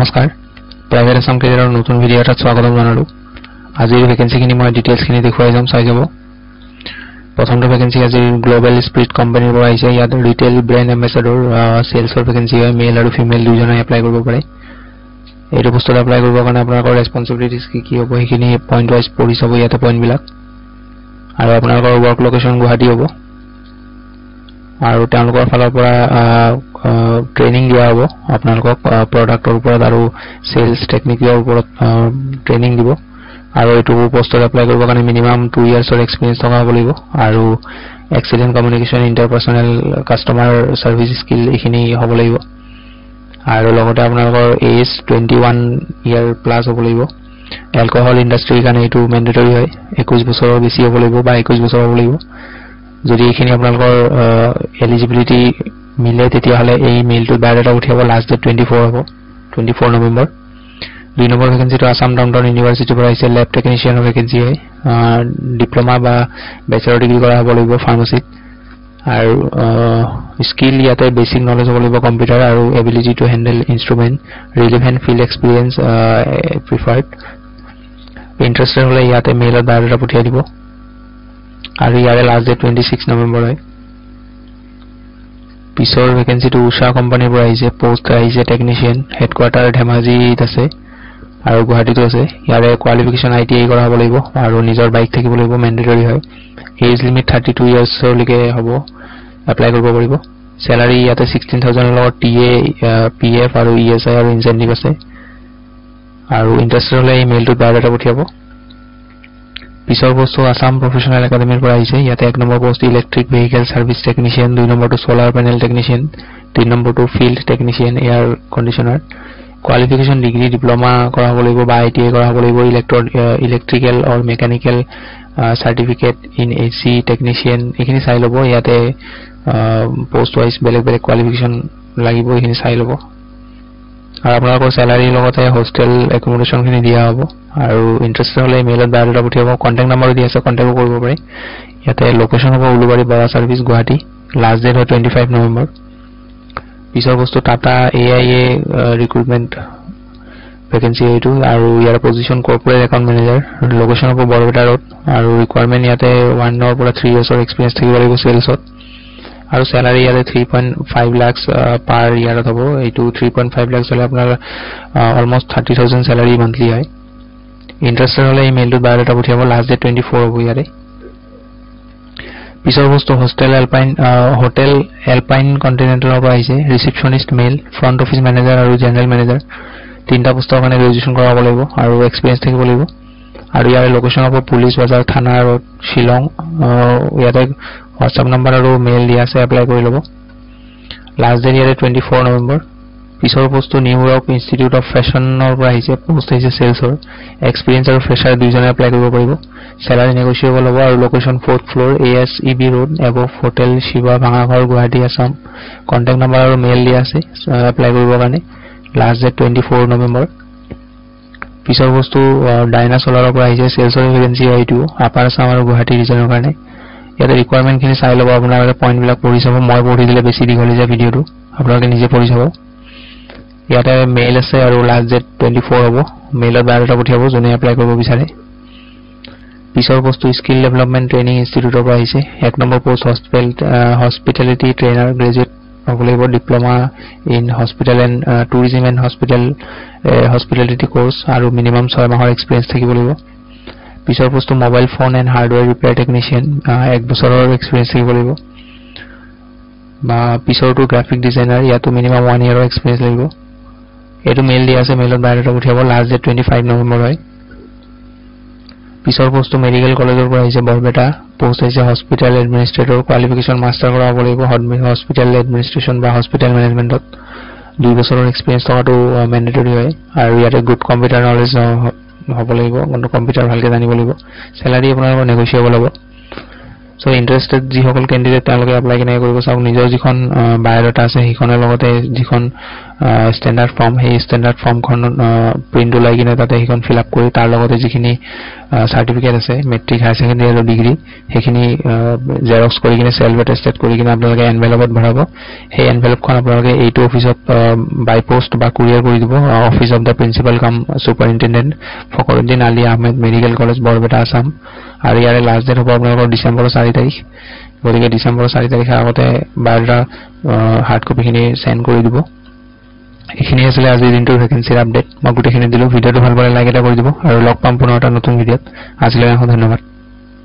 নমস্কাৰ প্ৰাইভেট আসাম কেৰিয়াৰৰ নতুন ভিডিঅ' এটাত স্বাগতম জনালো আজিৰ ভেকেন্সিখিনি মই ডিটেইলছখিনি দেখুৱাই যাম চাই যাব প্ৰথমটো ভেকেন্সি আজিৰ গ্লোবাল স্পিৰিট কোম্পানীৰ পৰা আহিছে ইয়াত ৰিটেইল ব্ৰেণ্ড এম্বেছাডৰ সেলছৰ ভেকেন্সি হয় মেল আৰু ফিমেল দুজনে এপ্লাই কৰিব পাৰে এইটো পোষ্টত এপ্লাই কৰিবৰ কাৰণে আপোনালোকৰ ৰেসপন্সিবিলিটিজ কি হ'ব সেইখিনি পইণ্ট ওয়াইজ পঢ়ি চাব ইয়াতে পইণ্টবিলাক আৰু আপোনালোকৰ ওয়াৰ্ক লোকেশন গুৱাহাটী হ'ব আৰু তেওঁলোকৰ ফালৰ পৰা ট্ৰেইনিং দিয়া হ'ব আপোনালোকক প্ৰডাক্টৰ ওপৰত আৰু সেলছ টেকনিকৰ ওপৰত ট্ৰেইনিং দিব আৰু এইটো পোষ্টত এপ্লাই কৰিবৰ কাৰণে মিনিমাম 2 ইয়াৰ্ছৰ এক্সপেৰিয়েন্স থকা হ'ব লাগিব আৰু excellent communication interpersonal customer service skill এখিনি হ'ব লাগিব আৰু লগতে আপোনালোকৰ এজ 21 ইয়াৰ প্লাস হ'ব লাগিব এলকহল ইন্ডাষ্ট্ৰীৰ কাৰণে এইটো মেন্ডেটৰি হয় 21 বছৰৰ বেছি হ'ব লাগিব বা 21 বছৰ হ'ব লাগিব যদি এখিনি আপোনালোকৰ এলিজিবিলিটি মিলে তেতিয়া হলে এই মেইলটো বায়োডাটা উঠিব লাষ্ট ডেট 24 হ'ব 24 নৱেম্বৰ 2 নম্বৰ ভেকেন্সিটো আসাম ডাউনটাউন ইউনিভাৰ্সিটিৰ পৰা আহিছে ল্যাব টেকনিশিয়ানৰ ভেকেন্সি হয় ডিপ্লোমা বা ব্যাচেলৰ ডিগ্ৰী কৰা হ'ব লাগিব ফাৰ্মাসিত আৰু স্কিল ইয়াতে বেসিক নলেজ হ'ব লাগিব কম্পিউটাৰ আৰু ability to handle instrument relevant field experience preferred interested হলে ইয়াতে মেইলত বায়োডাটা পঠিয়াই দিব আৰু ইয়াৰে লাষ্ট ডেট 26 নৱেম্বৰ হয় পিছৰ ভেকেন্সিটো উষা কোম্পানীৰ পৰা আহিছে পোষ্ট আহিছে টেকনিশিয়ান হেডকোৱাৰ্টাৰ ধেমাজিত আছে আৰু গুৱাহাটীতো আছে ইয়াৰে কোৱালিফিকেশন আইটিআই কৰা হ'ব লাগিব আৰু নিজৰ বাইক থাকিব লাগিব মেন্ডেটৰি হয় এজ লিমিট 32 ইয়াৰ্ছৰ লৈকে হ'ব এপ্লাই কৰিব পাৰিব স্যালাৰি ইয়াতে 16000 ৰ লগত টিএ পিএফ আৰু ইএসআই আৰু ইনসেন্টিভ আছে আৰু ইন্টাৰেষ্টেড হলে এই মেইলটো বায়োডাটা পঠিয়াব পিছৰ পোষ্ট আসাম প্ৰফেশনাল একাডেমিৰ পৰা আহিছে ইয়াতে 1 number post electric vehicle service technician 2 নম্বৰটো সোলাৰ পেনেল টেকনিশিয়ান 3 নম্বৰটো field technician air conditioner qualification degree diploma কৰা হ'ব লাগিব বা আইটিআই কৰা হ'ব লাগিব electrical or mechanical certificate in AC technician এখিনি চাই লব ইয়াতে পোষ্ট ওয়াইজ বেলেগ বেলেগ কোৱালিফিকেশন লাগিব এখিনি চাই লব আৰু আপোনালোকৰ স্যালাৰি লগতে হোস্টেল একমোডেশন খিনি দিয়া হ'ব আৰু ইন্টাৰেষ্টেড হলে মেইলত বায়োডাটা পঠিয়াব কন্টাক্ট নম্বৰ দি আছে কন্টাক্ট কৰিব পাৰে ইয়াতে লোকেশন হ'ব উলুবাৰী বাৰা সাৰ্ভিস গুৱাহাটী লাষ্ট ডেট হয় 25 নৱেম্বৰ পিছৰ বস্তু টাটা এআইএ ৰিক্ৰুটমেন্ট ভেকেন্সি এইটো আৰু ইয়াৰ position corporate account manager location হ'ব বৰপেটা ৰোড আৰু ৰিকুৱাৰমেন্ট ইয়াতে 1 ৰ পৰা 3 ইয়াৰ্ছৰ এক্সপেৰিয়েন্স থাকিব লাগিব সেলছত আৰু স্যালাৰি ইয়াতে 3.5 লাখ পাৰ ইয়াৰত হ'ব এইটো 3.5 লাখ হলে আপোনাৰ অলমোস্ট 30000 স্যালাৰি মান্থলি হয় ইন্টাৰেষ্টেড হলে এই মেইলটো বায়োডাটা পঠিয়াব লাষ্ট ডেট 24 হ'ব ইয়াৰে পিছৰ বস্তু হোটেল এলপাইন কন্টিনেন্টালৰ পৰা আহিছে ৰিসেপশনিষ্ট মেইল ফ্ৰন্ট অফিস মেনেজাৰ আৰু জেনাৰেল মেনেজাৰ তিনটা পোষ্টৰ কাৰণে গ্ৰেজুৱেচন কৰা হ'ব লাগিব আৰু এক্সপেৰিয়েন্স থাকিব লাগিব আৰু ইয়াৰ লোকেশন হ'ব পুলিচ বাজাৰ থানা ৰোড শিলং ইয়াতে WhatsApp নম্বৰ আৰু মেইল দিয়া আছে এপ্লাই কৰি লব লাষ্ট ডেট ইয়াৰে 24 নৱেম্বৰ পিছৰ পোষ্ট নিউয়ৰ্ক ইনষ্টিটিউট অফ ফেশ্বনৰ পৰা আহিছে পোষ্ট আহিছে সেলছৰ এক্সপেৰিয়েন্স আৰু ফ্ৰেছাৰ দুইজনে এপ্লাই কৰিব পাৰিব স্যালাৰি নেগোশিয়েবল হ'ব আৰু location 4th floor ASEB road above hotel Shiva Bhangagarh Guwahati Assam contact number আৰু মেইল দিয়া আছে এপ্লাই কৰিবৰ কাৰণে লাষ্ট ডেট 24 নৱেম্বৰ পিছৰ বস্তু ডাইনাসোলাৰৰ পৰা আহিছে সেলছৰ ভেকেন্সি এইটো আপাৰ আসাম আৰু গুৱাহাটী ৰিজনৰ কাৰণে ইয়াতে ৰিকুৱাৰমেন্ট খিনি চাই লব আপোনালোকে পইণ্ট বিলাক পঢ়ি চাব মই পঢ়ি দিলে বেছি দীঘলীয়া যায় ভিডিঅটো আপোনালোকে নিজে পঢ়ি চাব ইয়াতে মেইল আছে আৰু লাষ্ট ডেট 24 হ'ব মেইলত বায়োডাটা পঠিয়াব যোনে এপ্লাই কৰিব বিচাৰে পিছৰ বস্তু স্কিল ডেভেলপমেন্ট ট্ৰেইনিং ইনষ্টিটিউটৰ পৰা আহিছে 1 number post hospitality trainer graduate হ'ব লাগিব diploma in hospital and tourism and hospitality course আৰু মিনিমাম 6 মাহৰ এক্সপেৰিয়েন্স থাকিব লাগিব পিছৰ পোষ্টটো mobile phone and hardware repair technician 1 বছৰৰ এক্সপেৰিয়েন্স থাকিব লাগিব বা পিছৰটো গ্ৰাফিক ডিজাইনাৰ ইয়াতো মিনিমাম 1 ইয়াৰৰ এক্সপেৰিয়েন্স লাগিব এইটো মেইল দিয়া আছে মেইলত বায়োডাটা পঠিয়াব লাষ্ট ডেট 25 নৱেম্বৰ হয় পিছৰ পোষ্টটো মেডিকেল কলেজৰ পৰা আহিছে বৰপেটা পোষ্ট আহিছে হস্পিটেল এডমিনিষ্ট্ৰেটৰ কোৱালিফিকেশন মাষ্টাৰ কৰা হ'ব লাগিব হস্পিটেল এডমিনিষ্ট্ৰেচন বা হস্পিটেল মেনেজমেন্টত 2 বছৰৰ এক্সপেৰিয়েন্স থকাটো মেন্ডেটৰি হয় আৰু ইয়াতে গুড কম্পিউটাৰ নলেজ হ'ব লাগিব কম্পিউটাৰ ভালকে জানিব লাগিব স্যালাৰি আপোনালোকৰ নেগোশিয়েবল হ'ব সো ইন্টাৰেস্টেড যিসকল ক্যান্ডিডেট তেওঁলোকে এপ্লাই কেনে কৰিব চাওক নিজৰ যিখন বায়োডাটা আছে সেইখনৰ লগতে যিখন স্ট্যান্ডাৰ্ড ফৰ্ম সেই স্ট্যান্ডাৰ্ড ফৰ্মখন প্ৰিন্ট ওলাই কিনে তাতে সেইখন ফিল আপ কৰি তাৰ লগতে যিখিনি সাৰ্টিফিকেট আছে মেট্ৰিক হায়াৰ সেকেন্ডাৰী আৰু ডিগ্ৰী সেইখিনি জেৰক্স কৰি কিনে সেলফ এটেস্টেড কৰি কিনে আপোনালোকে এনভেলপত ভৰাব সেই এনভেলপখন আপোনালোকে এইটো অফিসত বাই পোষ্ট বা কুৰিয়াৰ কৰি দিব অফিস অফ দা প্ৰিন্সিপাল কাম সুপাৰিনটেন্ডেন্ট ফখৰুদ্দিন আলী আহমেদ মেডিকেল কলেজ বৰপেটা আসাম আৰু ইয়াৰে লাষ্ট ডেট হ'ব আপোনালোকৰ ডিসেম্বৰৰ 4 তাৰিখ গতিকে ডিসেম্বৰৰ 4 তাৰিখৰ আগতে বায়োডাটা হাৰ্ড কপিখিনি সেন্ড কৰি দিব এখিনি আসলে আজি দিনটোৰ ভ্যাকেন্সিৰ আপডেট মই গুটেখিনি দিলো ভিডিওটো ভাল পালে লাইক এটা কৰি দিব আৰু লগ পাম পুনৰ এটা নতুন ভিডিওত আজিলৈ ধন্যবাদ